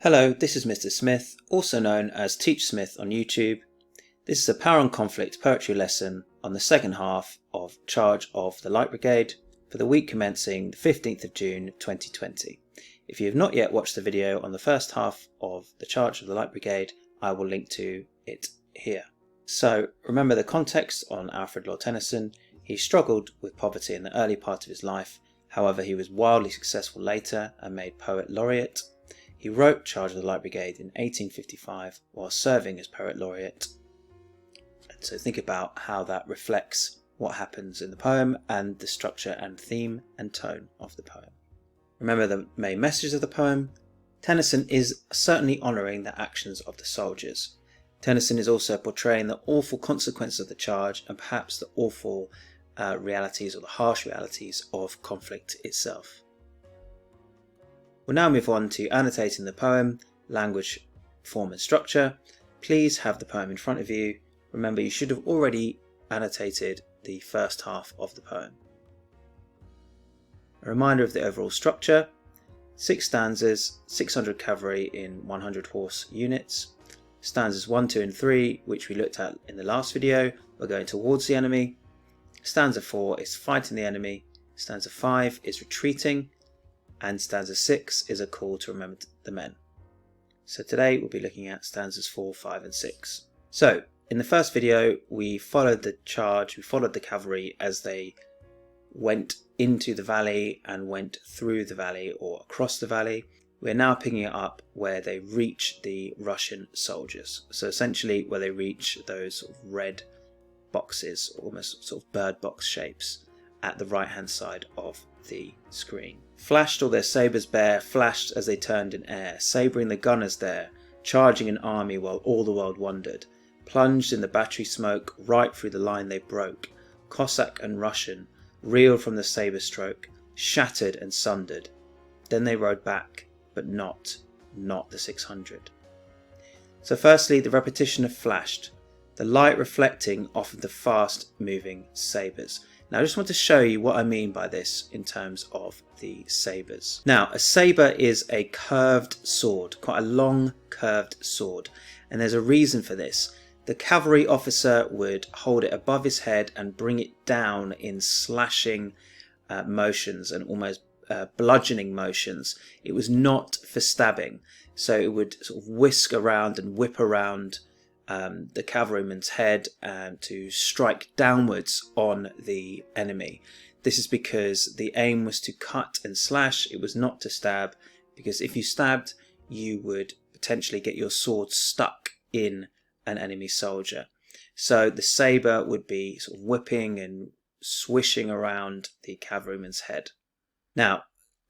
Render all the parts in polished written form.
Hello, this is Mr. Smith, also known as Teach Smith on YouTube. This is a Power Conflict poetry lesson on the second half of Charge of the Light Brigade for the week commencing the 15th of June 2020. If you have not yet watched the video on the first half of the Charge of the Light Brigade, I will link to it here. So remember the context on Alfred Lord Tennyson. He struggled with poverty in the early part of his life, however he was wildly successful later and made Poet Laureate. He wrote Charge of the Light Brigade in 1855 while serving as Poet Laureate. And so think about how that reflects what happens in the poem and the structure and theme and tone of the poem. Remember the main message of the poem. Tennyson is certainly honouring the actions of the soldiers. Tennyson is also portraying the awful consequences of the charge and perhaps the awful realities or the harsh realities of conflict itself. We'll now move on to annotating the poem, language, form and structure. Please have the poem in front of you. Remember, you should have already annotated the first half of the poem. A reminder of the overall structure: 6 stanzas, 600 cavalry in 100 horse units. Stanzas 1, 2 and 3, which we looked at in the last video, are going towards the enemy. Stanza 4 is fighting the enemy. Stanza 5 is retreating. And stanza 6 is a call to remember the men. So today we'll be looking at stanzas 4, 5 and 6. So in the first video we followed the charge, we followed the cavalry as they went into the valley and went through the valley or across the valley. We're now picking it up where they reach the Russian soldiers. So essentially where they reach those sort of red boxes, almost sort of bird box shapes at the right hand side of the screen. Flashed all their sabres bare, flashed as they turned in air, sabring the gunners there, charging an army while all the world wondered. Plunged in the battery smoke, right through the line they broke. Cossack and Russian reeled from the sabre stroke, shattered and sundered. Then they rode back, but not the 600. So firstly, the repetition of flashed, the light reflecting off of the fast moving sabres. Now I just want to show you what I mean by this in terms of the sabres. Now a sabre is a curved sword, quite a long curved sword, and there's a reason for this. The cavalry officer would hold it above his head and bring it down in slashing motions and almost bludgeoning motions. It was not for stabbing, so it would sort of whisk around and whip around the cavalryman's head and to strike downwards on the enemy. This is because the aim was to cut and slash, it was not to stab, because if you stabbed you would potentially get your sword stuck in an enemy soldier. So the sabre would be sort of whipping and swishing around the cavalryman's head. Now,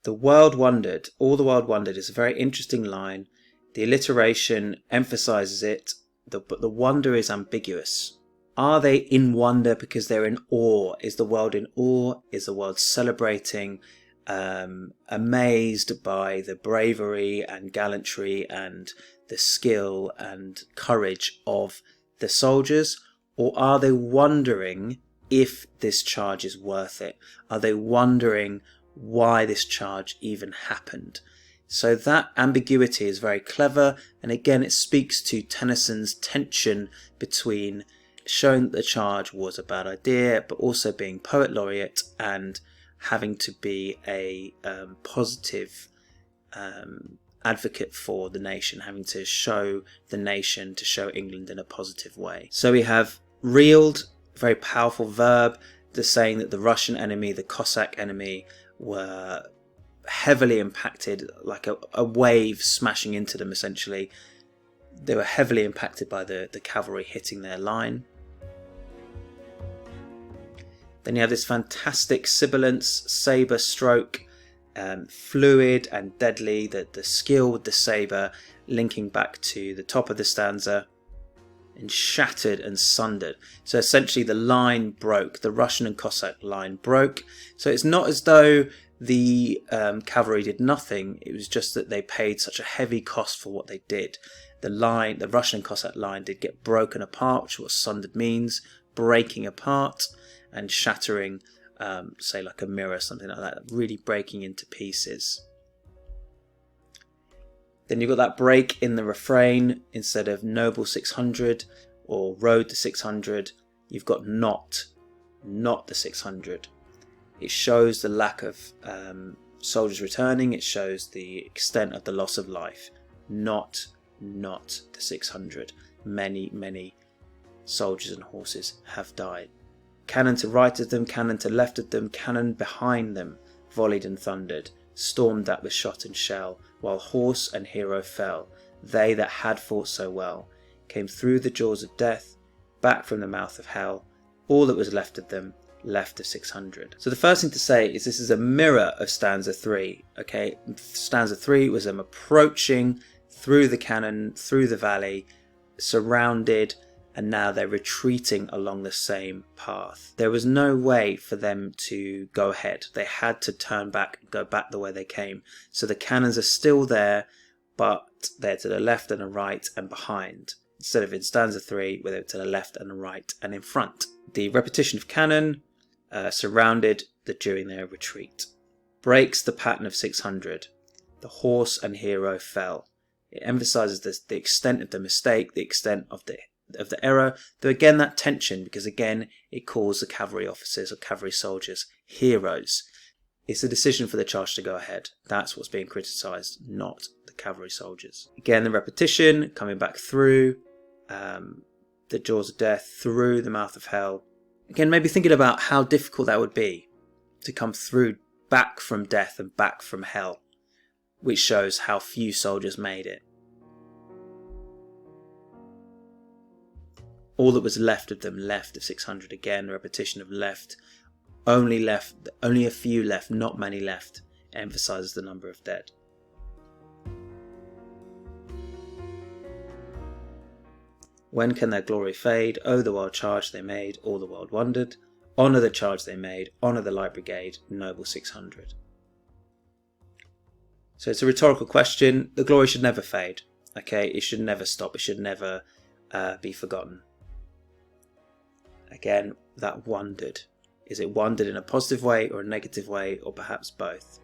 the world wondered, all the world wondered is a very interesting line. The alliteration emphasizes it, but the wonder is ambiguous. Are they in wonder because they're in awe? Is the world in awe? Is the world celebrating, amazed by the bravery and gallantry and the skill and courage of the soldiers? Or are they wondering if this charge is worth it? Are they wondering why this charge even happened? So that ambiguity is very clever, and again it speaks to Tennyson's tension between showing that the charge was a bad idea but also being Poet Laureate and having to be a positive advocate for the nation, having to show the nation, to show England in a positive way. So we have reeled, very powerful verb, the saying that the Russian enemy, the Cossack enemy, were heavily impacted, like a wave smashing into them essentially. They were heavily impacted by the cavalry hitting their line. Then you have this fantastic sibilance, sabre stroke, fluid and deadly, the skill with the sabre linking back to the top of the stanza, and shattered and sundered. So essentially the line broke, the Russian and Cossack line broke. So it's not as though the cavalry did nothing, it was just that they paid such a heavy cost for what they did. The Russian and Cossack line did get broken apart, which is what sundered means, breaking apart and shattering, say like a mirror, something like that, really breaking into pieces. Then you've got that break in the refrain. Instead of noble 600 or road to 600, you've got not the 600. It shows the lack of soldiers returning. It shows the extent of the loss of life. Not the 600. Many soldiers and horses have died. Cannon to right of them, cannon to left of them, cannon behind them, volleyed and thundered, stormed at with shot and shell, while horse and hero fell. They that had fought so well came through the jaws of death, back from the mouth of hell. All that was left of them, left of 600. So the first thing to say is this is a mirror of stanza 3. Okay, stanza 3 was them approaching through the cannon, through the valley, surrounded, and now they're retreating along the same path. There was no way for them to go ahead. They had to turn back and go back the way they came. So the cannons are still there, but they're to the left and the right and behind. Instead of in stanza 3, where they're to the left and the right and in front. The repetition of cannon surrounded during their retreat. Breaks the pattern of 600. The horse and hero fell. It emphasizes the extent of the mistake, the extent of the error, though again that tension, because again it calls the cavalry officers or cavalry soldiers heroes. It's a decision for the charge to go ahead. That's what's being criticised, not the cavalry soldiers. Again, the repetition, coming back through the jaws of death, through the mouth of hell. Again, maybe thinking about how difficult that would be to come through, back from death and back from hell, which shows how few soldiers made it. All that was left of them, left of 600. Again, the repetition of left, only a few left, not many left, emphasizes the number of dead. When can their glory fade? Oh, the wild charge they made, all the world wondered. Honour the charge they made, honour the Light Brigade, noble 600. So it's a rhetorical question. The glory should never fade. Okay, it should never stop. It should never be forgotten. Again, that wondered. Is it wondered in a positive way or a negative way, or perhaps both?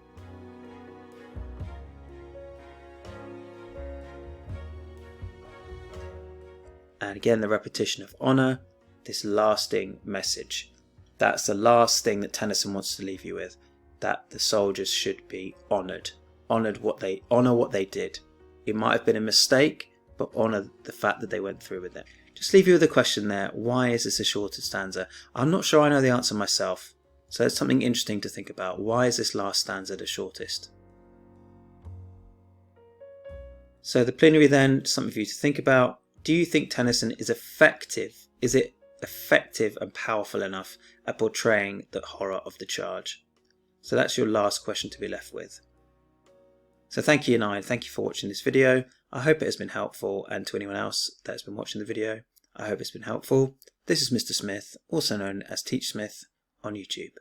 And again, the repetition of honour, this lasting message. That's the last thing that Tennyson wants to leave you with, that the soldiers should be honoured. Honour what they did. It might have been a mistake, but honour the fact that they went through with it. Just leave you with a question there. Why is this a shorter stanza? I'm not sure I know the answer myself. So it's something interesting to think about. Why is this last stanza the shortest? So the plenary then, something for you to think about. Do you think Tennyson is effective? Is it effective and powerful enough at portraying the horror of the charge? So that's your last question to be left with. So thank you, and thank you for watching this video. I hope it has been helpful, and to anyone else that has been watching the video, I hope it's been helpful. This is Mr. Smith, also known as Teach Smith on YouTube.